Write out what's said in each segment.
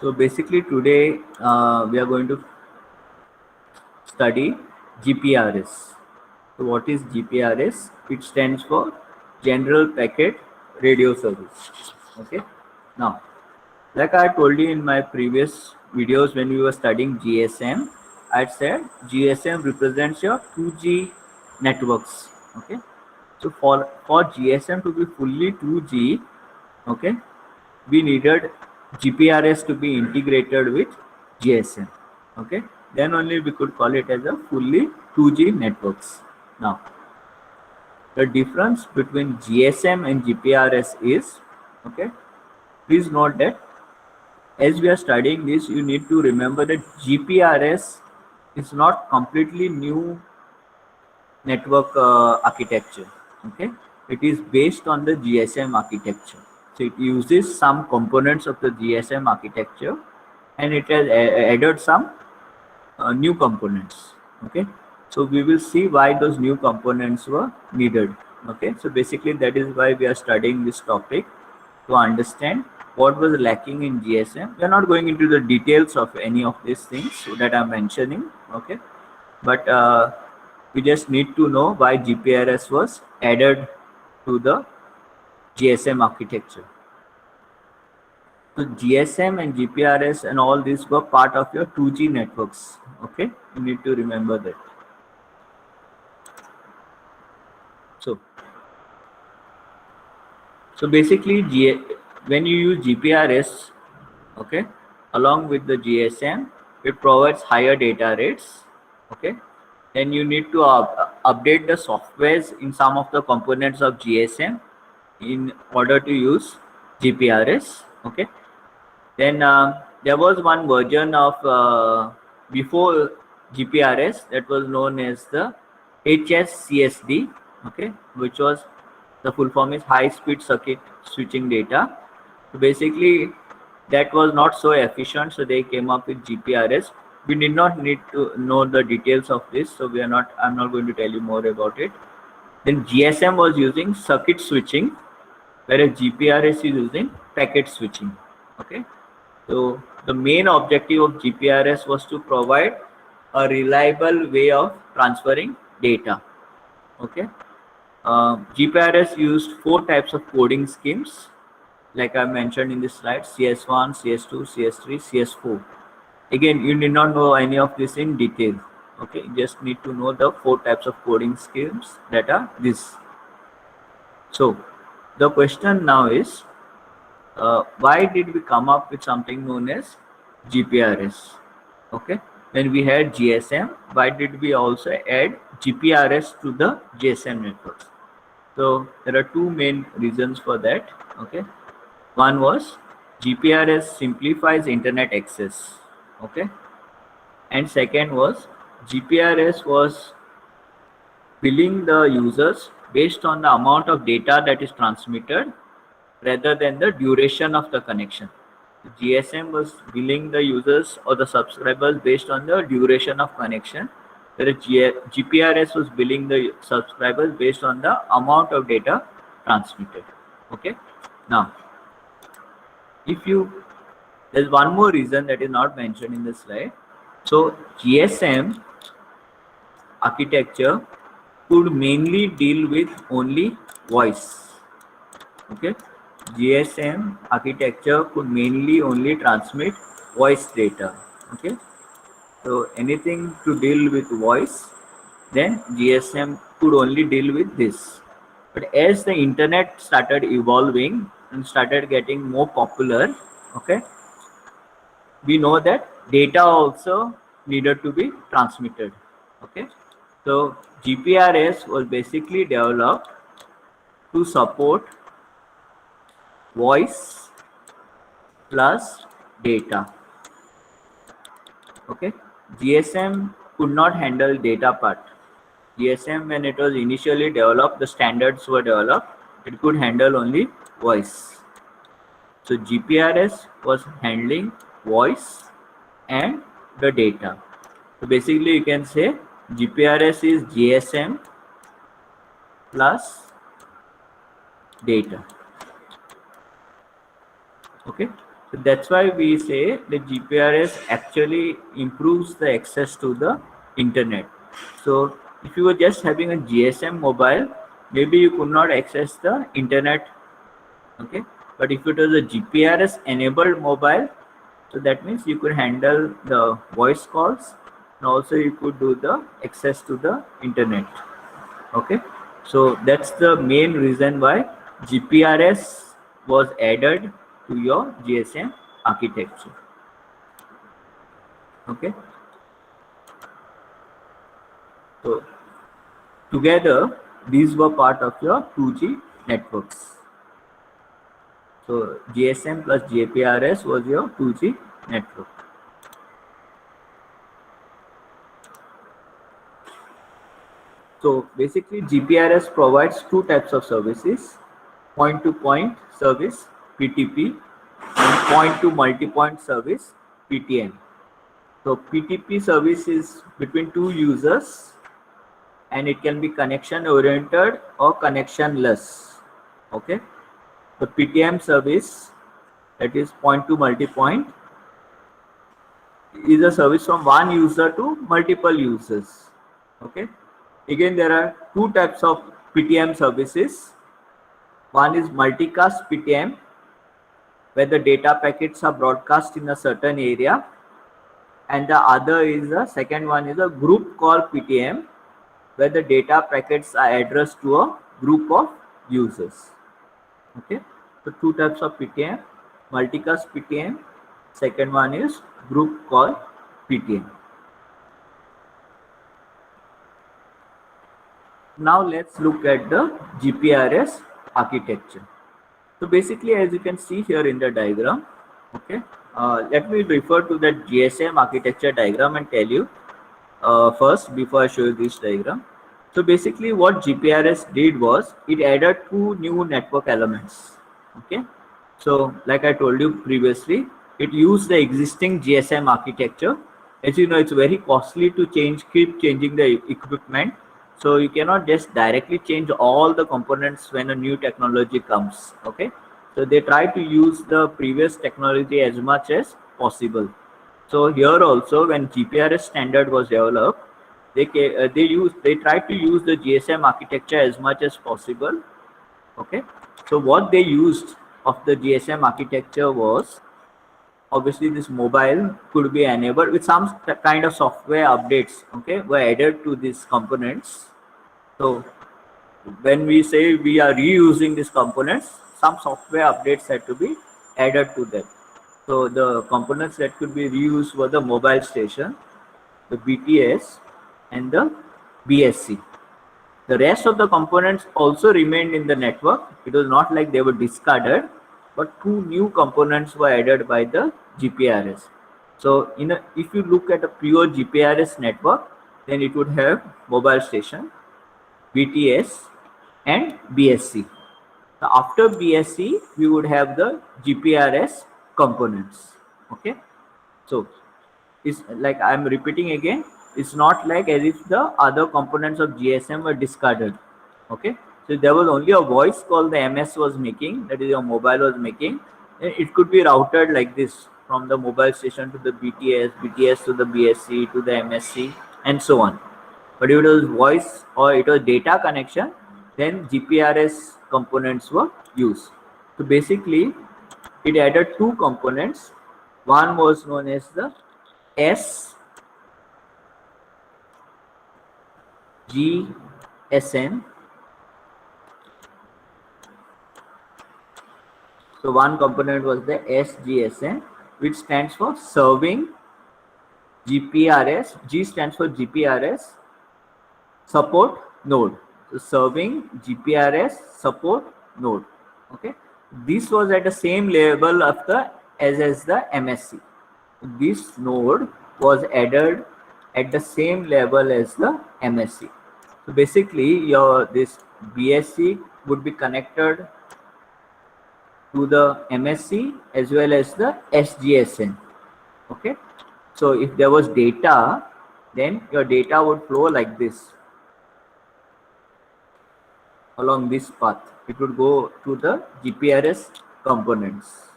So basically today we are going to study GPRS. So what is GPRS? It stands for General Packet Radio Service. Okay. Now, like I told you in my previous videos when we were studying GSM, I said GSM represents your 2G networks. Okay. So for GSM to be fully 2G, okay, we needed GPRS to be integrated with GSM. Okay, then only we could call it as a fully 2G networks. Now, the difference between GSM and GPRS is, okay, please note that as we are studying this, you need to remember that GPRS is not completely new network architecture. Okay, it is based on the GSM architecture. So it uses some components of the GSM architecture, and it has added some new components. Okay, so we will see why those new components were needed. Okay, so basically that is why we are studying this topic, to understand what was lacking in GSM. We are not going into the details of any of these things that I'm mentioning. Okay, but we just need to know why GPRS was added to the GSM architecture. So GSM and GPRS and all these were part of your 2G networks. Okay, you need to remember that. So, so basically, when you use GPRS, okay, along with the GSM, it provides higher data rates. Okay, then you need to update the softwares in some of the components of GSM in order to use GPRS. Okay, then there was one version of before GPRS that was known as the HSCSD, okay, which was, the full form is high speed circuit switching data. So basically that was not so efficient, so they came up with GPRS. We did not need to know the details of this, so I'm not going to tell you more about it. Then GSM was using circuit switching, whereas GPRS is using packet switching. Okay, so the main objective of GPRS was to provide a reliable way of transferring data. Okay, GPRS used 4 types of coding schemes, like I mentioned in this slide: CS1, CS2, CS3, CS4. Again, you need not know any of this in detail. Okay, you just need to know the 4 types of coding schemes that are this. So the question now is, why did we come up with something known as GPRS? Okay, when we had GSM, why did we also add GPRS to the GSM networks? So there are two main reasons for that. Okay, one was GPRS simplifies internet access. Okay, and second was GPRS was billing the users based on the amount of data that is transmitted rather than the duration of the connection. The GSM was billing the users or the subscribers based on the duration of connection, whereas GPRS was billing the subscribers based on the amount of data transmitted. Okay. Now, if you, there's one more reason that is not mentioned in the slide. So GSM architecture could mainly deal with only voice. Okay, GSM architecture could mainly only transmit voice data. Okay, so anything to deal with voice, then GSM could only deal with this. But as the internet started evolving and started getting more popular, okay, we know that data also needed to be transmitted. Okay, so GPRS was basically developed to support voice plus data. Okay, GSM could not handle data part. GSM, when it was initially developed, the standards were developed, it could handle only voice. So GPRS was handling voice and the data. So basically you can say GPRS is GSM plus data. Okay, That's why we say the GPRS actually improves the access to the internet. So if you were just having a GSM mobile, maybe you could not access the internet. Okay, but if it was a GPRS enabled mobile, so that means you could handle the voice calls and also you could do the access to the internet. Okay, so that's the main reason why GPRS was added to your GSM architecture. Okay, so together these were part of your 2G networks. So GSM plus GPRS was your 2G network. So basically GPRS provides two types of services: point to point service (PTP) and point to multi-point service (PTM). So PTP service is between two users and it can be connection oriented or connectionless. Okay. The PTM service, that is point to multi-point, is a service from one user to multiple users. Okay. Again, there are two types of PTM services. One is multicast PTM, where the data packets are broadcast in a certain area, and the other is the second one is a group call PTM, where the data packets are addressed to a group of users. Okay, so two types of PTM: multicast PTM. Second one is group call PTM. Now let's look at the GPRS architecture. So basically, as you can see here in the diagram, okay, let me refer to that GSM architecture diagram and tell you first before I show you this diagram. So basically what GPRS did was it added two new network elements. Okay, so like I told you previously, it used the existing GSM architecture. As you know, it's very costly to keep changing the equipment. So you cannot just directly change all the components when a new technology comes. Okay, so they try to use the previous technology as much as possible. So here also, when GPRS standard was developed, they tried to use the GSM architecture as much as possible. Okay, so what they used of the GSM architecture was, obviously this mobile could be enabled with some kind of software updates. Okay, were added to these components. So when we say we are reusing these components, some software updates had to be added to them. So the components that could be reused were the mobile station, the BTS, and the BSC. The rest of the components also remained in the network. It was not like they were discarded, but two new components were added by the GPRS. So if you look at a pure GPRS network, then it would have mobile station, BTS, and BSC. Now, after BSC, we would have the GPRS components. Okay, so it's like I'm repeating again. It's not like as if the other components of GSM were discarded. Okay, so there was only a voice call the MS was making, that is your mobile was making. And it could be routed like this from the mobile station to the BTS, BTS to the BSC to the MSC, and so on. But if it was voice or it was data connection, then GPRS components were used. So basically, it added two components. One was known as the SGSN. So one component was the SGSN, which stands for serving GPRS. G stands for GPRS support node. So serving GPRS support node. Okay, this was at the same level of the as the MSC. This node was added at the same level as the MSC. So basically, your this BSC would be connected to the MSC as well as the SGSN. Okay, so if there was data, then your data would flow like this along this path. It would go to the GPRS components.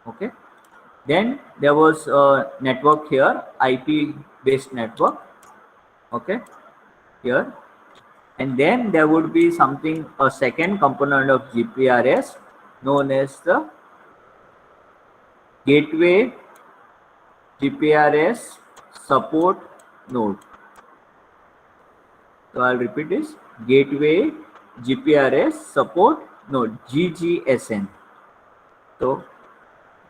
Okay, Then there was a network here, IP based network, okay, here. And then there would be something, a second component of GPRS known as the gateway GPRS support node. So I'll repeat this, gateway GPRS support node, GGSN. So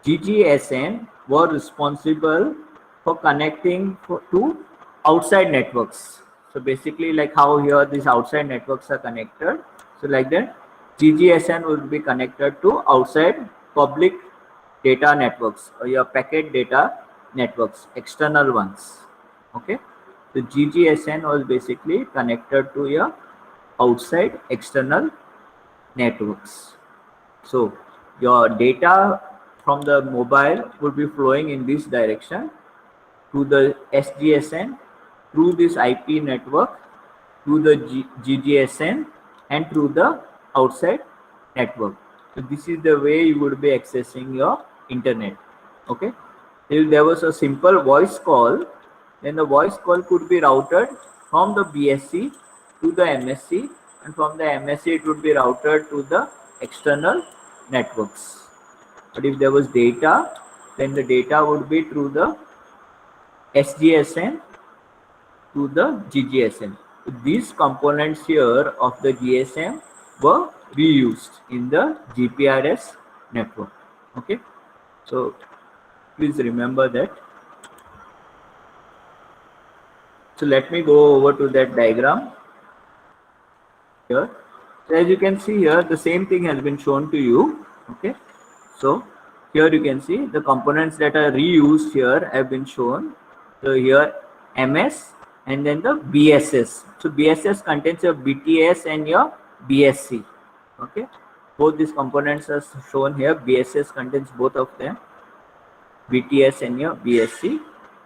GGSN were responsible for connecting to outside networks. So basically like how here these outside networks are connected. So like that, GGSN will be connected to outside public data networks or your packet data networks, external ones. Okay. So GGSN was basically connected to your outside external networks. So your data from the mobile would be flowing in this direction to the SGSN through this IP network to the GGSN and through the outside network. So this is the way you would be accessing your internet. Okay. If there was a simple voice call, then the voice call could be routed from the BSC to the MSC, and from the MSC it would be routed to the external networks. But if there was data, then the data would be through the SGSN to the GGSN. So these components here of the GSM were reused in the GPRS network. Okay, so please remember that. So let me go over to that diagram here. So as you can see here, the same thing has been shown to you. Okay, so here you can see the components that are reused here have been shown. So here MS and then the BSS. So BSS contains your BTS and your BSC. Okay, both these components are shown here. BSS contains both of them, BTS and your BSC.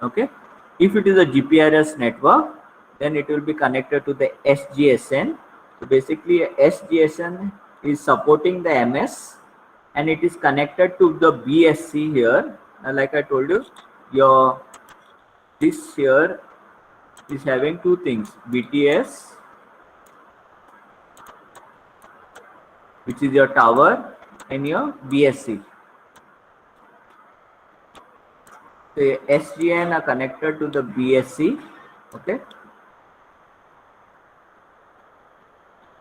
Okay, if it is a GPRS network, then it will be connected to the SGSN. So basically SGSN is supporting the MS and it is connected to the BSC here. Like I told you, your this here is having two things, BTS, which is your tower, and your BSC. The SGN are connected to the BSC. Okay,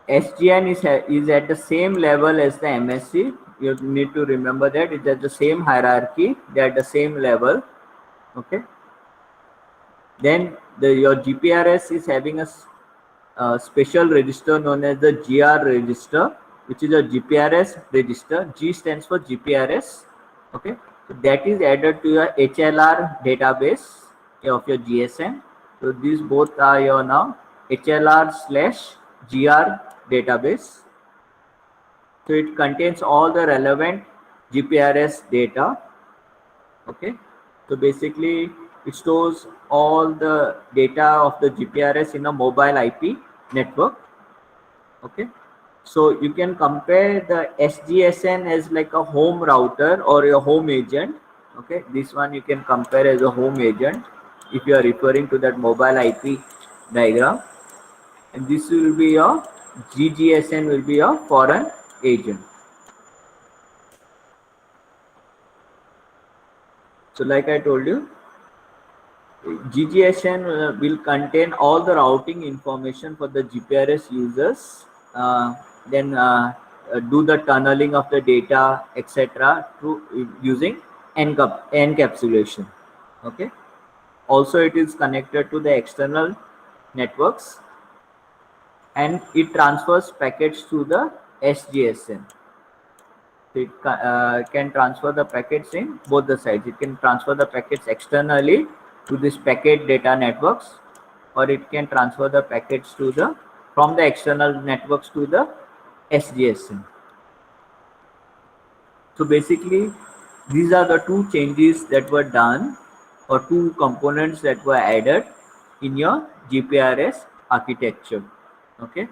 SGN is at the same level as the MSC. You need to remember that it's at the same hierarchy. They are at the same level. Okay. Then your GPRS is having a special register known as the GR register, which is a GPRS register. G stands for GPRS. Okay, so that is added to your HLR database of your GSM. So these both are your now HLR/GR database. So it contains all the relevant GPRS data. Okay, so basically it stores all the data of the GPRS in a mobile IP network. Okay, so you can compare the SGSN as like a home router or a home agent. Okay, this one you can compare as a home agent if you are referring to that mobile IP diagram, and this will be your GGSN will be your foreign agent. So like I told you, GGSN will contain all the routing information for the GPRS users, then do the tunneling of the data, etc. through using encapsulation. Okay. Also, it is connected to the external networks, and it transfers packets to the SGSN. It can transfer the packets in both the sides. It can transfer the packets externally to this packet data networks, or it can transfer the packets to the from the external networks to the SGSN. So basically, these are the two changes that were done, or two components that were added in your GPRS architecture. Okay,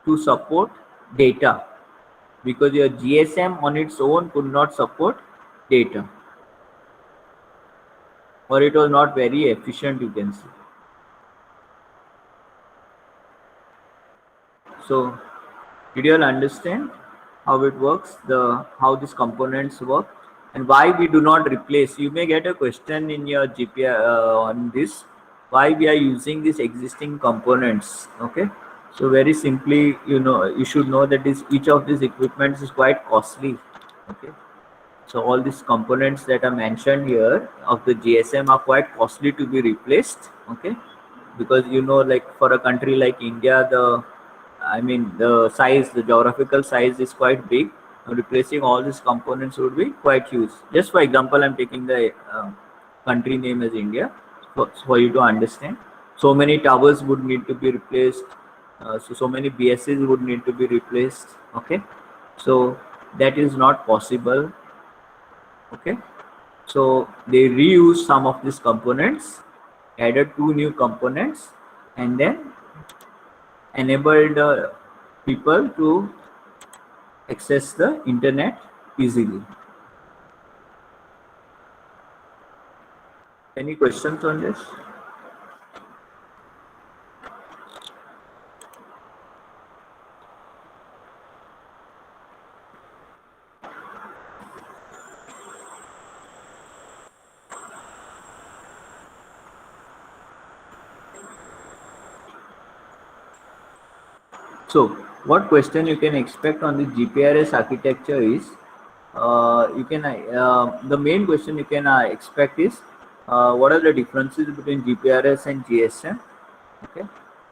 to support data, because your GSM on its own could not support data. or it was not very efficient, you can see. So did you all understand how it works, how these components work, and why we do not replace? You may get a question in your GPR on this, why we are using these existing components. Okay, so very simply, you should know that each of these equipments is quite costly. Okay, so all these components that are mentioned here of the GSM are quite costly to be replaced. Okay, because like for a country like India, the geographical size is quite big. Replacing all these components would be quite huge. Just for example, I'm taking the country name as India for you to understand. So many towers would need to be replaced. So many BSs would need to be replaced. Okay, so that is not possible. Okay, so they reuse some of these components, added two new components, and then enabled people to access the internet easily. Any questions on this? So what question you can expect on the GPRS architecture is, the main question you can expect is, what are the differences between GPRS and GSM? Okay.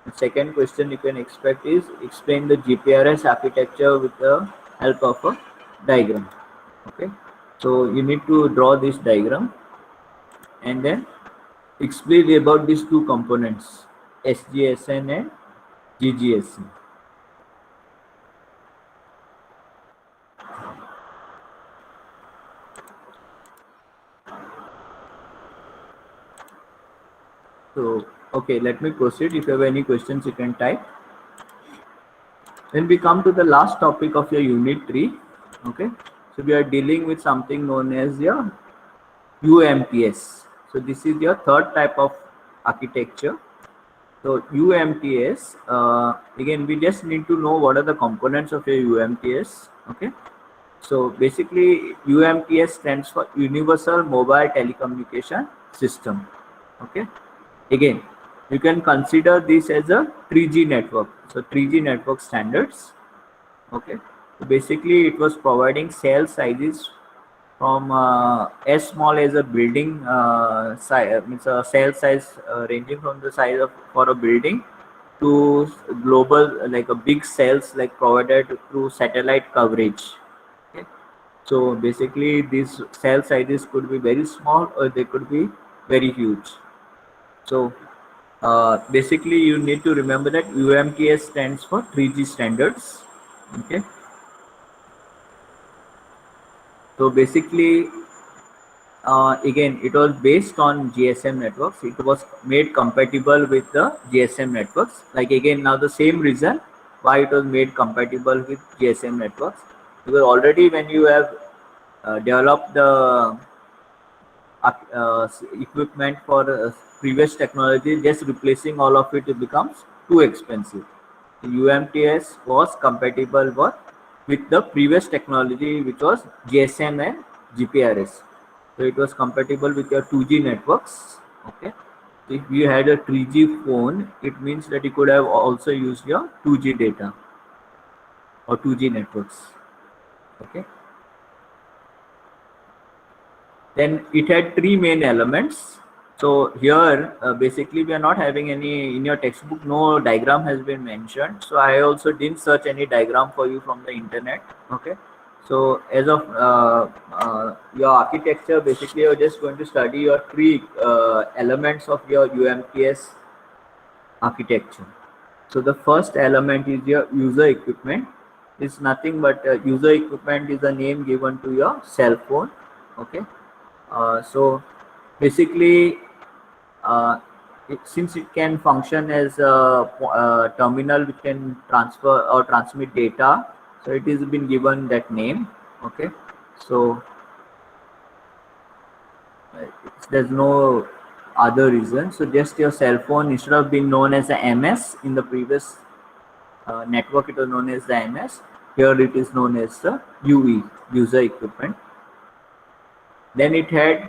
The second question you can expect is, explain the GPRS architecture with the help of a diagram. Okay. So you need to draw this diagram and then explain about these two components, SGSN and GGSN. So, okay, let me proceed. If you have any questions, you can type. Then we come to the last topic of your unit 3. Okay, so we are dealing with something known as your UMTS. So this is your third type of architecture. So UMTS, again, we just need to know what are the components of your UMTS. Okay, so basically UMTS stands for Universal Mobile Telecommunication System. Okay, again, you can consider this as a 3G network. So 3G network standards. Okay, so basically it was providing cell sizes from as small as a building size, means a cell size ranging from the size of for a building to global, like a big cells like provided through satellite coverage. Okay, so basically these cell sizes could be very small or they could be very huge. So basically you need to remember that UMTS stands for 3G standards. Okay, so basically again, it was based on GSM networks. It was made compatible with the GSM networks. Like again, now the same reason why it was made compatible with GSM networks, because already when you have developed the equipment for previous technology, just replacing all of it becomes too expensive. The UMTS was compatible with the previous technology, which was GSM and GPRS. So it was compatible with your 2G networks. Okay. If you had a 3G phone, it means that you could have also used your 2G data or 2G networks. Okay. Then it had three main elements. So here basically we are not having any in your textbook, no diagram has been mentioned. So I also didn't search any diagram for you from the internet. Okay. So as of your architecture, basically you're just going to study your three elements of your UMTS architecture. So the first element is your user equipment. It's nothing but user equipment is a name given to your cell phone. Okay. So basically, since it can function as a terminal which can transfer or transmit data, so it has been given that name. Okay, so there's no other reason. So just your cell phone, instead of being known as a MS in the previous network, it was known as the MS. Here it is known as the UE, user equipment. Then it had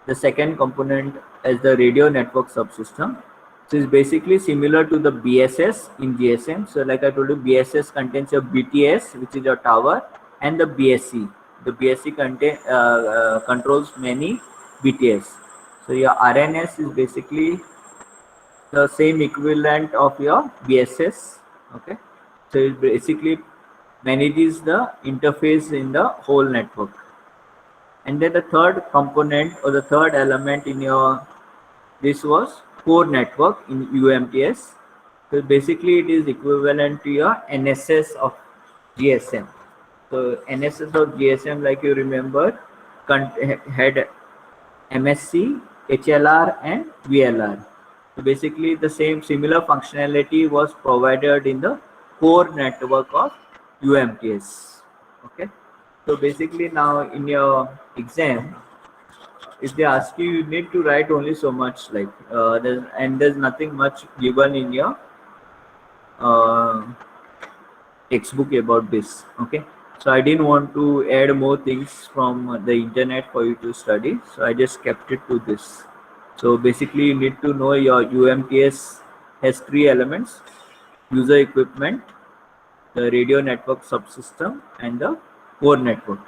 the second component as the radio network subsystem. So it's basically similar to the BSS in GSM. So like I told you, BSS contains your BTS, which is your tower, and the BSC. The BSC controls many BTS. So your RNS is basically the same equivalent of your BSS. Okay, so it basically manages the interface in the whole network. And then the third component or the third element in your this was core network in UMTS. So basically it is equivalent to your NSS of GSM. So NSS of GSM, like you remember, had MSC, HLR and VLR. So basically the same similar functionality was provided in the core network of UMTS. Okay. So basically now in your exam, if they ask you, you need to write only so much, like there's nothing much given in your uh, textbook about this. Okay, so I didn't want to add more things from the internet for you to study, so I just kept it to this. So basically you need to know your UMTS has three elements: user equipment, the radio network subsystem and the core network.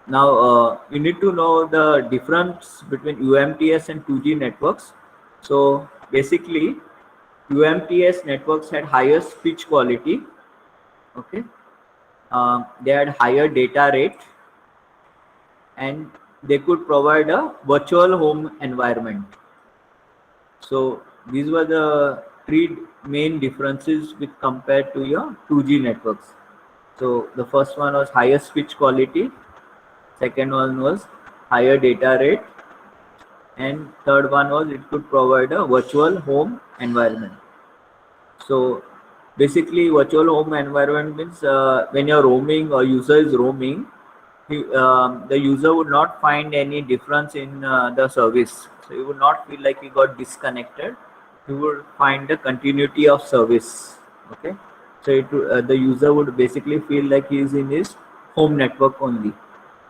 Now you need to know the difference between UMTS and 2G networks. So basically UMTS networks had higher speech quality. Okay, they had higher data rate and they could provide a virtual home environment. So these were the three main differences with compared to your 2G networks. So the first one was higher speech quality, second one was higher data rate, and third one was it could provide a virtual home environment. So basically virtual home environment means when you're roaming or user is roaming, the user would not find any difference in the service. So you would not feel like you got disconnected. You would find the continuity of service. Okay, so the user would basically feel like he is in his home network only.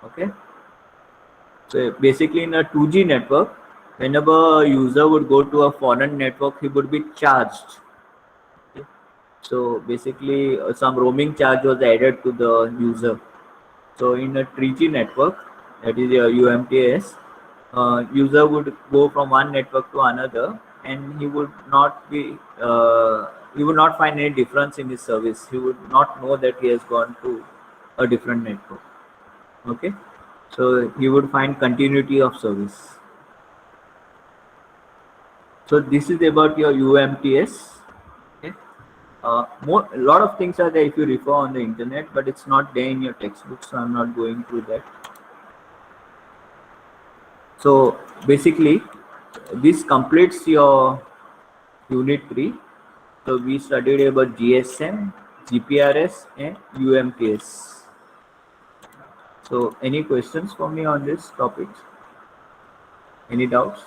Okay, so basically in a 2G network, whenever a user would go to a foreign network, he would be charged. Okay? So basically some roaming charge was added to the user. So in a 3G network, that is your UMTS, user would go from one network to another, and he would not find any difference in his service. He would not know that he has gone to a different network. Okay, so he would find continuity of service. So this is about your UMTS. Okay, a lot of things are there if you refer on the internet, but it's not there in your textbook, so I'm not going through that. So basically this completes your unit 3. So we studied about GSM, GPRS and UMTS. So any questions for me on this topic? Any doubts?